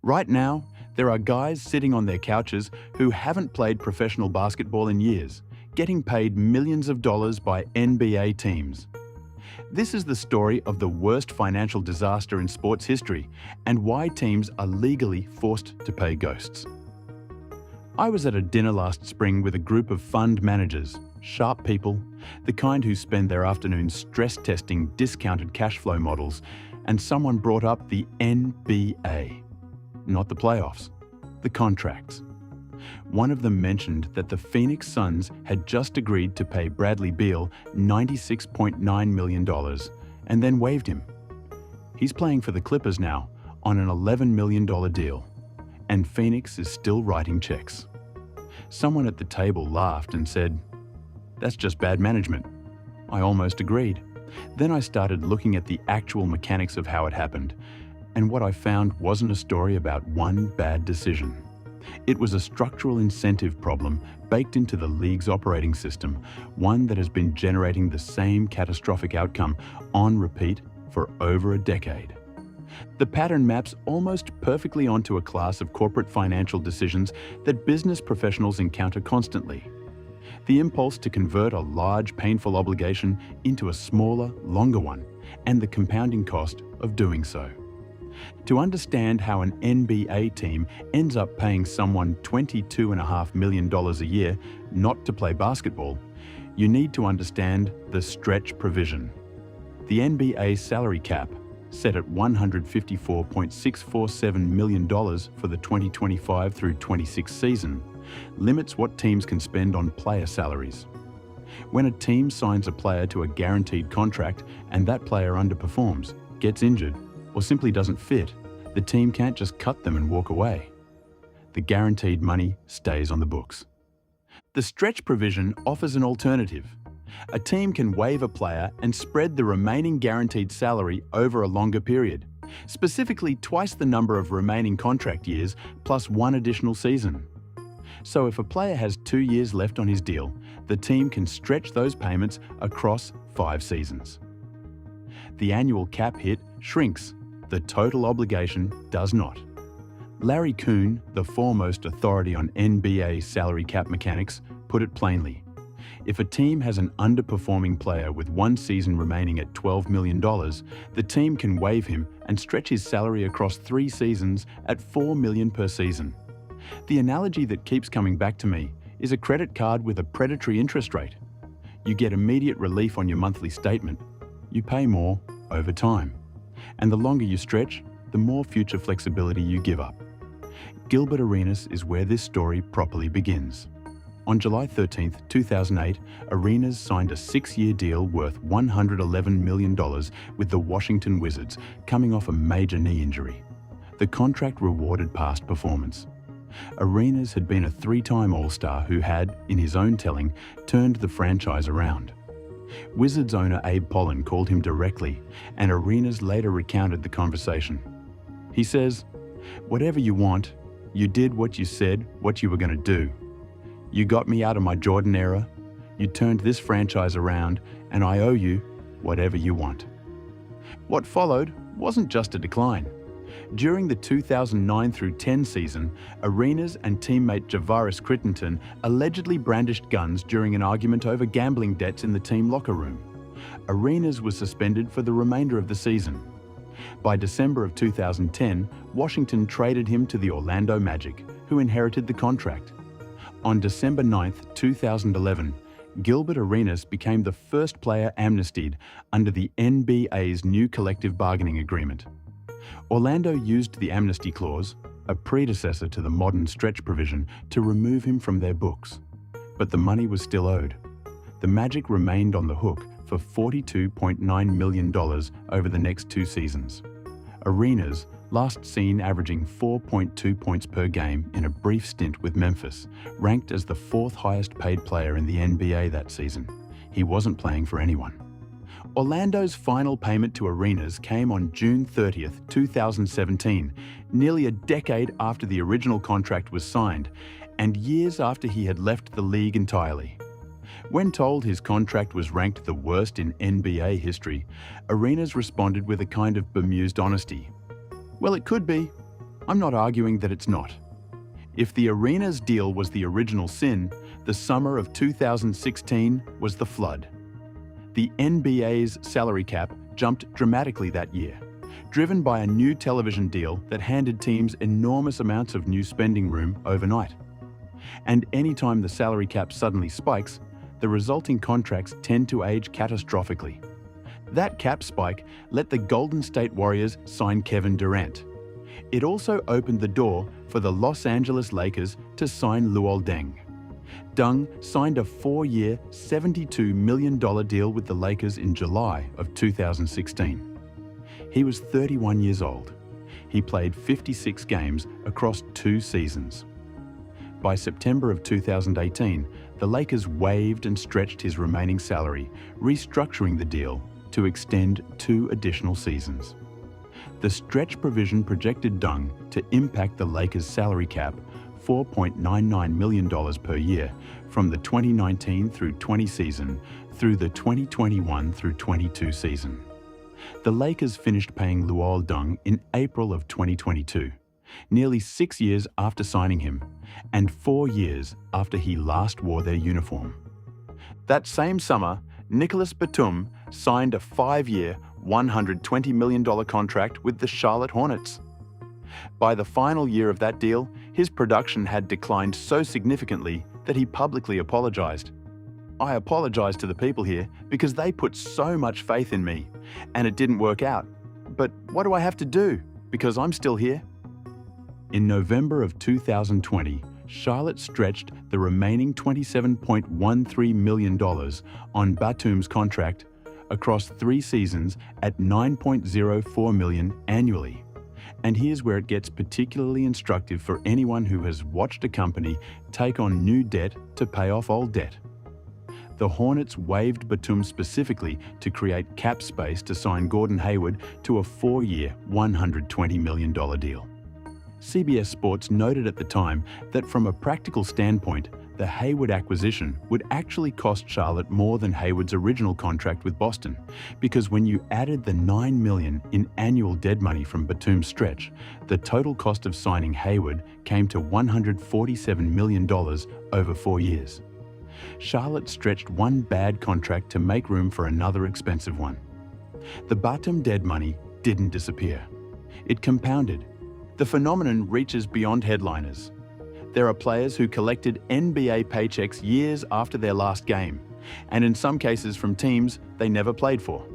Right now, there are guys sitting on their couches who haven't played professional basketball in years, getting paid millions of dollars by NBA teams. This is the story of the worst financial disaster in sports history and why teams are legally forced to pay ghosts. I was at a dinner last spring with a group of fund managers, sharp people, the kind who spend their afternoons stress testing discounted cash flow models, and someone brought up the NBA. Not the playoffs, the contracts. One of them mentioned that the Phoenix Suns had just agreed to pay Bradley Beal $96.9 million and then waived him. He's playing for the Clippers now on an $11 million deal, and Phoenix is still writing checks. Someone at the table laughed and said, "That's just bad management." I almost agreed. Then I started looking at the actual mechanics of how it happened, and what I found wasn't a story about one bad decision. It was a structural incentive problem baked into the league's operating system, one that has been generating the same catastrophic outcome on repeat for over a decade. The pattern maps almost perfectly onto a class of corporate financial decisions that business professionals encounter constantly. The impulse to convert a large, painful obligation into a smaller, longer one, and the compounding cost of doing so. To understand how an NBA team ends up paying someone $22.5 million a year not to play basketball, you need to understand the stretch provision. The NBA salary cap, set at $154.647 million for the 2025 through 26 season, limits what teams can spend on player salaries. When a team signs a player to a guaranteed contract and that player underperforms, gets injured, or simply doesn't fit, the team can't just cut them and walk away. The guaranteed money stays on the books. The stretch provision offers an alternative. A team can waive a player and spread the remaining guaranteed salary over a longer period, specifically twice the number of remaining contract years plus one additional season. So if a player has 2 years left on his deal, the team can stretch those payments across 5 seasons. The annual cap hit shrinks. The total obligation does not. Larry Kuhn, the foremost authority on NBA salary cap mechanics, put it plainly. If a team has an underperforming player with 1 season remaining at $12 million, the team can waive him and stretch his salary across 3 seasons at $4 million per season. The analogy that keeps coming back to me is a credit card with a predatory interest rate. You get immediate relief on your monthly statement. You pay more over time. And the longer you stretch, the more future flexibility you give up. Gilbert Arenas is where this story properly begins. On July 13, 2008, Arenas signed a 6-year deal worth $111 million with the Washington Wizards, coming off a major knee injury. The contract rewarded past performance. Arenas had been a 3-time All-Star who had, in his own telling, turned the franchise around. Wizards owner Abe Pollin called him directly, and Arenas later recounted the conversation. He says, "Whatever you want, you did what you said what you were going to do. You got me out of my Jordan era, you turned this franchise around, and I owe you whatever you want." What followed wasn't just a decline. During the 2009 through 10 season, Arenas and teammate Javaris Crittenton allegedly brandished guns during an argument over gambling debts in the team locker room. Arenas was suspended for the remainder of the season. By December of 2010, Washington traded him to the Orlando Magic, who inherited the contract. On December 9, 2011, Gilbert Arenas became the first player amnestied under the NBA's new collective bargaining agreement. Orlando used the amnesty clause, a predecessor to the modern stretch provision, to remove him from their books. But the money was still owed. The Magic remained on the hook for $42.9 million over the next 2 seasons. Arenas, last seen averaging 4.2 points per game in a brief stint with Memphis, ranked as the 4th highest paid player in the NBA that season. He wasn't playing for anyone. Orlando's final payment to Arenas came on June 30, 2017, nearly a decade after the original contract was signed, and years after he had left the league entirely. When told his contract was ranked the worst in NBA history, Arenas responded with a kind of bemused honesty. "Well, it could be. I'm not arguing that it's not. If the arenas deal was the original sin, the summer of 2016 was the flood. The NBA's salary cap jumped dramatically that year, driven by a new television deal that handed teams enormous amounts of new spending room overnight. And anytime the salary cap suddenly spikes, the resulting contracts tend to age catastrophically. That cap spike let the Golden State Warriors sign Kevin Durant. It also opened the door for the Los Angeles Lakers to sign Luol Deng. Deng signed a 4-year, $72 million deal with the Lakers in July of 2016. He was 31 years old. He played 56 games across 2 seasons. By September of 2018, the Lakers waived and stretched his remaining salary, restructuring the deal to extend 2 additional seasons. The stretch provision projected Deng to impact the Lakers' salary cap $4.99 million per year from the 2019 through 20 season through the 2021 through 22 season. The Lakers finished paying Luol Deng in April of 2022, nearly 6 years after signing him, and 4 years after he last wore their uniform. That same summer, Nicolas Batum signed a 5-year, $120 million contract with the Charlotte Hornets. By the final year of that deal, his production had declined so significantly that he publicly apologized. I apologize to the people here because they put so much faith in me, and it didn't work out. But what do I have to do? Because I'm still here. In November of 2020, Charlotte stretched the remaining $27.13 million on Batum's contract across 3 seasons at $9.04 million annually. And here's where it gets particularly instructive for anyone who has watched a company take on new debt to pay off old debt. The Hornets waived Batum specifically to create cap space to sign Gordon Hayward to a 4-year, $120 million deal. CBS Sports noted at the time that from a practical standpoint, the Hayward acquisition would actually cost Charlotte more than Hayward's original contract with Boston, because when you added the $9 million in annual dead money from Batum's stretch, the total cost of signing Hayward came to $147 million over 4 years. Charlotte stretched one bad contract to make room for another expensive one. The Batum dead money didn't disappear. It compounded. The phenomenon reaches beyond headliners. There are players who collected NBA paychecks years after their last game, and in some cases from teams they never played for.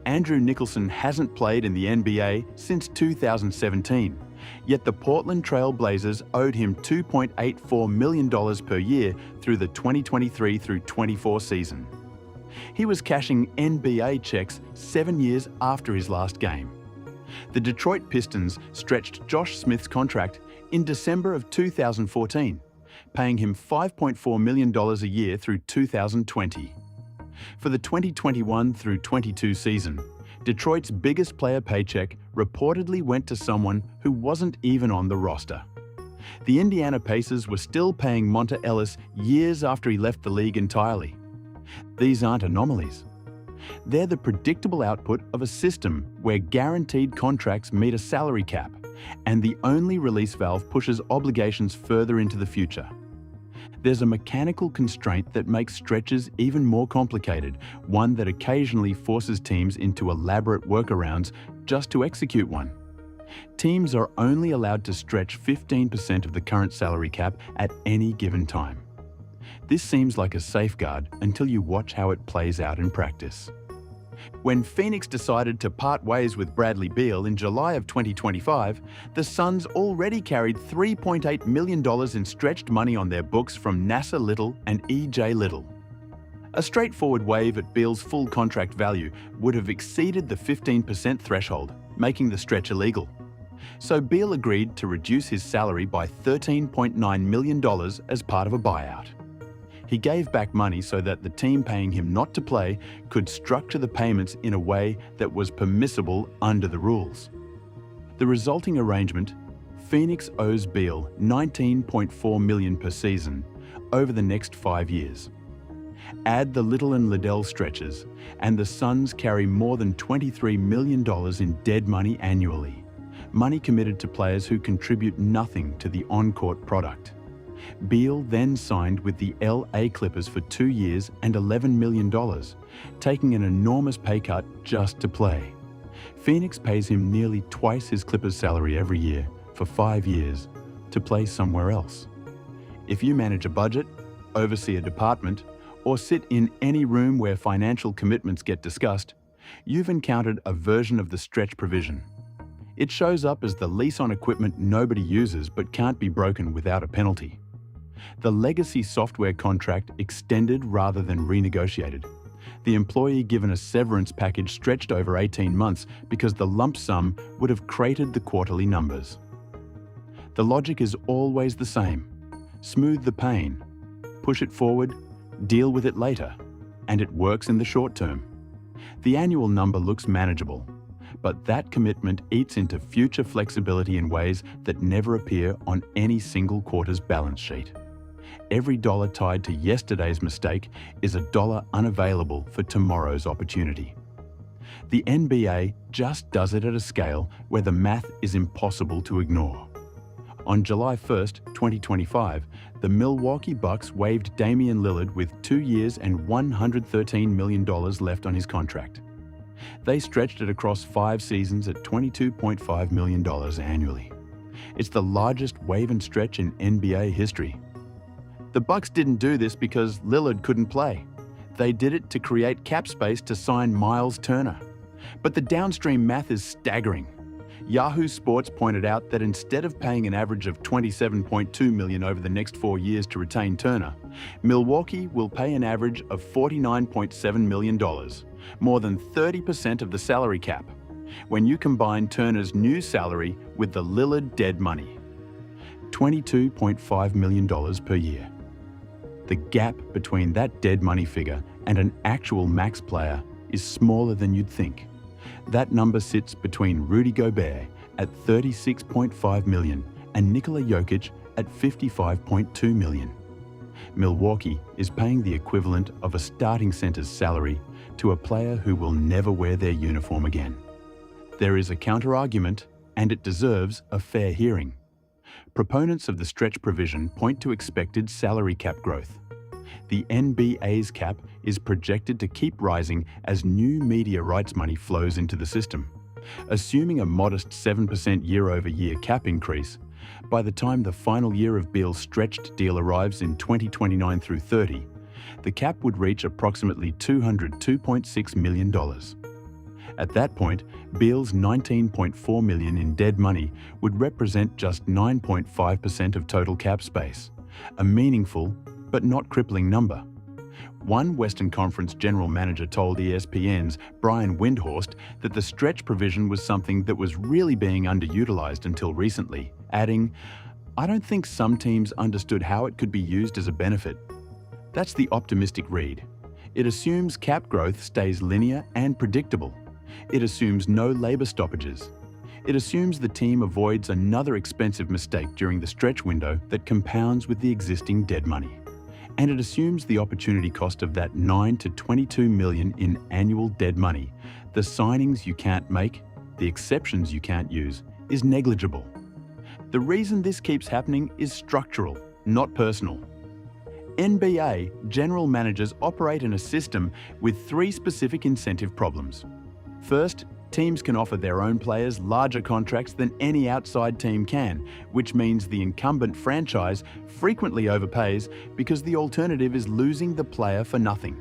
Andrew Nicholson hasn't played in the NBA since 2017, yet the Portland Trail Blazers owed him $2.84 million per year through the 2023 through 24 season. He was cashing NBA checks 7 years after his last game. The Detroit Pistons stretched Josh Smith's contract in December of 2014, paying him $5.4 million a year through 2020. For the 2021 through 22 season, Detroit's biggest player paycheck reportedly went to someone who wasn't even on the roster. The Indiana Pacers were still paying Monta Ellis years after he left the league entirely. These aren't anomalies. They're the predictable output of a system where guaranteed contracts meet a salary cap, and the only release valve pushes obligations further into the future. There's a mechanical constraint that makes stretches even more complicated, one that occasionally forces teams into elaborate workarounds just to execute one. Teams are only allowed to stretch 15% of the current salary cap at any given time. This seems like a safeguard until you watch how it plays out in practice. When Phoenix decided to part ways with Bradley Beal in July of 2025, the Suns already carried $3.8 million in stretched money on their books from Nasser Little and E.J. Little. A straightforward waive at Beal's full contract value would have exceeded the 15% threshold, making the stretch illegal. So Beal agreed to reduce his salary by $13.9 million as part of a buyout. He gave back money so that the team paying him not to play could structure the payments in a way that was permissible under the rules. The resulting arrangement, Phoenix owes Beal $19.4 million per season over the next 5 years. Add the Little and Liddell stretches, and the Suns carry more than $23 million in dead money annually, money committed to players who contribute nothing to the on-court product. Beal then signed with the LA Clippers for 2 years and $11 million, taking an enormous pay cut just to play. Phoenix pays him nearly twice his Clippers' salary every year for 5 years to play somewhere else. If you manage a budget, oversee a department, or sit in any room where financial commitments get discussed, you've encountered a version of the stretch provision. It shows up as the lease on equipment nobody uses but can't be broken without a penalty. The legacy software contract extended rather than renegotiated. The employee given a severance package stretched over 18 months because the lump sum would have cratered the quarterly numbers. The logic is always the same. Smooth the pain, push it forward, deal with it later, and it works in the short term. The annual number looks manageable, but that commitment eats into future flexibility in ways that never appear on any single quarter's balance sheet. Every dollar tied to yesterday's mistake is a dollar unavailable for tomorrow's opportunity. The NBA just does it at a scale where the math is impossible to ignore. On July 1st, 2025, the Milwaukee Bucks waived Damian Lillard with 2 years and $113 million left on his contract. They stretched it across 5 seasons at $22.5 million annually. It's the largest waive and stretch in NBA history. The Bucks didn't do this because Lillard couldn't play. They did it to create cap space to sign Miles Turner. But the downstream math is staggering. Yahoo Sports pointed out that instead of paying an average of $27.2 million over the next 4 years to retain Turner, Milwaukee will pay an average of $49.7 million, more than 30% of the salary cap, when you combine Turner's new salary with the Lillard dead money. $22.5 million per year. The gap between that dead money figure and an actual max player is smaller than you'd think. That number sits between Rudy Gobert at $36.5 million and Nikola Jokic at $55.2 million. Milwaukee is paying the equivalent of a starting center's salary to a player who will never wear their uniform again. There is a counter-argument, and it deserves a fair hearing. Proponents of the stretch provision point to expected salary cap growth. The NBA's cap is projected to keep rising as new media rights money flows into the system. Assuming a modest 7% year-over-year cap increase, by the time the final year of Beal's stretched deal arrives in 2029 through 30, the cap would reach approximately $202.6 million. At that point, Beal's $19.4 million in dead money would represent just 9.5% of total cap space, a meaningful but not crippling number. One Western Conference general manager told ESPN's Brian Windhorst that the stretch provision was something that was really being underutilized until recently, adding, "I don't think some teams understood how it could be used as a benefit." That's the optimistic read. It assumes cap growth stays linear and predictable. It assumes no labor stoppages. It assumes the team avoids another expensive mistake during the stretch window that compounds with the existing dead money. And it assumes the opportunity cost of that $9 to $22 million in annual dead money, the signings you can't make, the exceptions you can't use, is negligible. The reason this keeps happening is structural, not personal. NBA general managers operate in a system with 3 specific incentive problems. First, teams can offer their own players larger contracts than any outside team can, which means the incumbent franchise frequently overpays because the alternative is losing the player for nothing.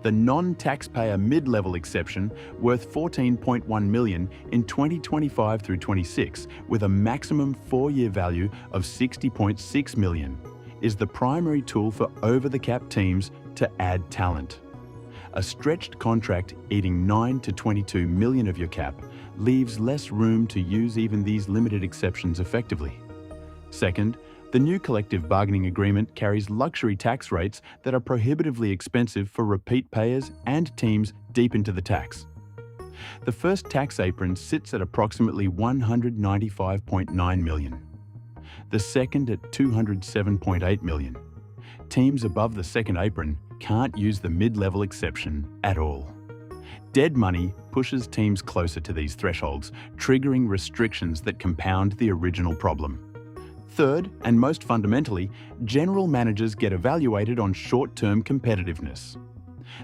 The non-taxpayer mid-level exception, worth $14.1 million in 2025 through 26, with a maximum 4-year value of $60.6 million, is the primary tool for over-the-cap teams to add talent. A stretched contract eating $9 to $22 million of your cap leaves less room to use even these limited exceptions effectively. Second, the new collective bargaining agreement carries luxury tax rates that are prohibitively expensive for repeat payers and teams deep into the tax. The first tax apron sits at approximately $195.9 million. The second at $207.8 million. Teams above the second apron can't use the mid-level exception at all. Dead money pushes teams closer to these thresholds, triggering restrictions that compound the original problem. Third, and most fundamentally, general managers get evaluated on short-term competitiveness.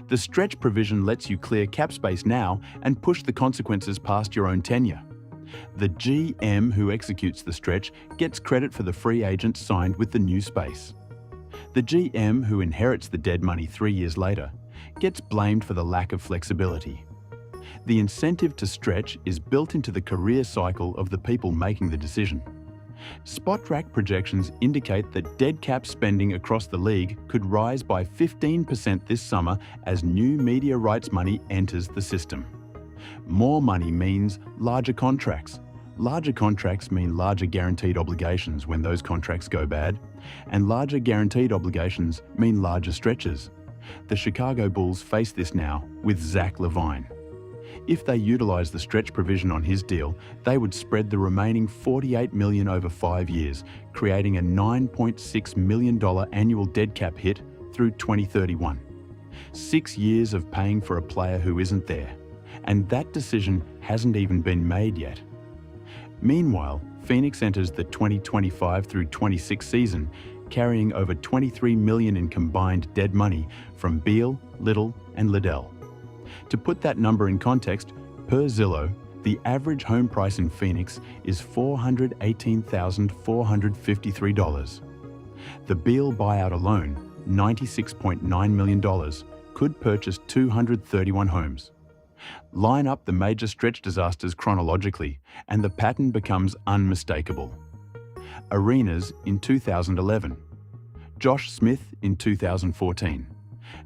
The stretch provision lets you clear cap space now and push the consequences past your own tenure. The GM who executes the stretch gets credit for the free agent signed with the new space. The GM who inherits the dead money 3 years later gets blamed for the lack of flexibility. The incentive to stretch is built into the career cycle of the people making the decision. SpotTrack projections indicate that dead cap spending across the league could rise by 15% this summer as new media rights money enters the system. More money means larger contracts. Larger contracts mean larger guaranteed obligations when those contracts go bad, and larger guaranteed obligations mean larger stretches. The Chicago Bulls face this now with Zach LaVine. If they utilize the stretch provision on his deal, they would spread the remaining $48 million over 5 years, creating a $9.6 million annual dead cap hit through 2031. 6 years of paying for a player who isn't there, and that decision hasn't even been made yet. Meanwhile, Phoenix enters the 2025 through 26 season, carrying over $23 million in combined dead money from Beal, Little, and Liddell. To put that number in context, per Zillow, the average home price in Phoenix is $418,453. The Beal buyout alone, $96.9 million, could purchase 231 homes. Line up the major stretch disasters chronologically, and the pattern becomes unmistakable. Arenas in 2011, Josh Smith in 2014,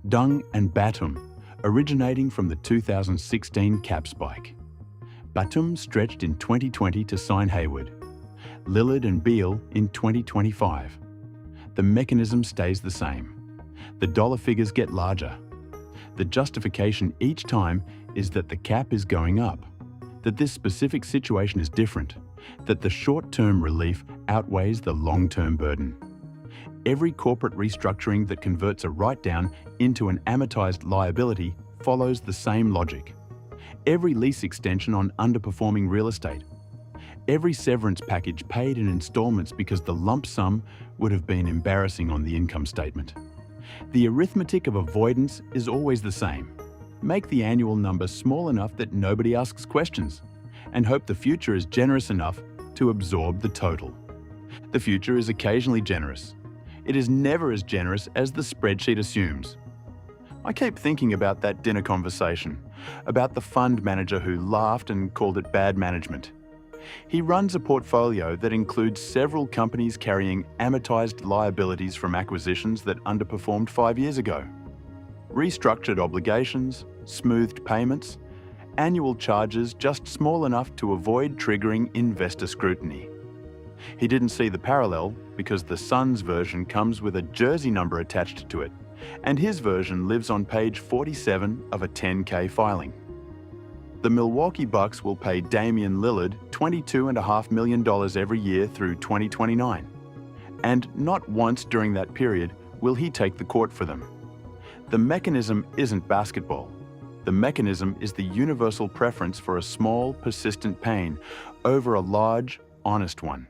Dung and Batum originating from the 2016 cap spike. Batum stretched in 2020 to sign Hayward. Lillard and Beal in 2025. The mechanism stays the same. The dollar figures get larger. The justification each time is that the cap is going up, that this specific situation is different, that the short-term relief outweighs the long-term burden. Every corporate restructuring that converts a write-down into an amortized liability follows the same logic. Every lease extension on underperforming real estate. Every severance package paid in installments because the lump sum would have been embarrassing on the income statement. The arithmetic of avoidance is always the same. Make the annual number small enough that nobody asks questions, and hope the future is generous enough to absorb the total. The future is occasionally generous. It is never as generous as the spreadsheet assumes. I keep thinking about that dinner conversation, about the fund manager who laughed and called it bad management. He runs a portfolio that includes several companies carrying amortized liabilities from acquisitions that underperformed 5 years ago. Restructured obligations, smoothed payments, annual charges just small enough to avoid triggering investor scrutiny. He didn't see the parallel because the Suns version comes with a jersey number attached to it, and his version lives on page 47 of a 10K filing. The Milwaukee Bucks will pay Damian Lillard $22.5 million every year through 2029, and not once during that period will he take the court for them. The mechanism isn't basketball. The mechanism is the universal preference for a small, persistent pain over a large, honest one.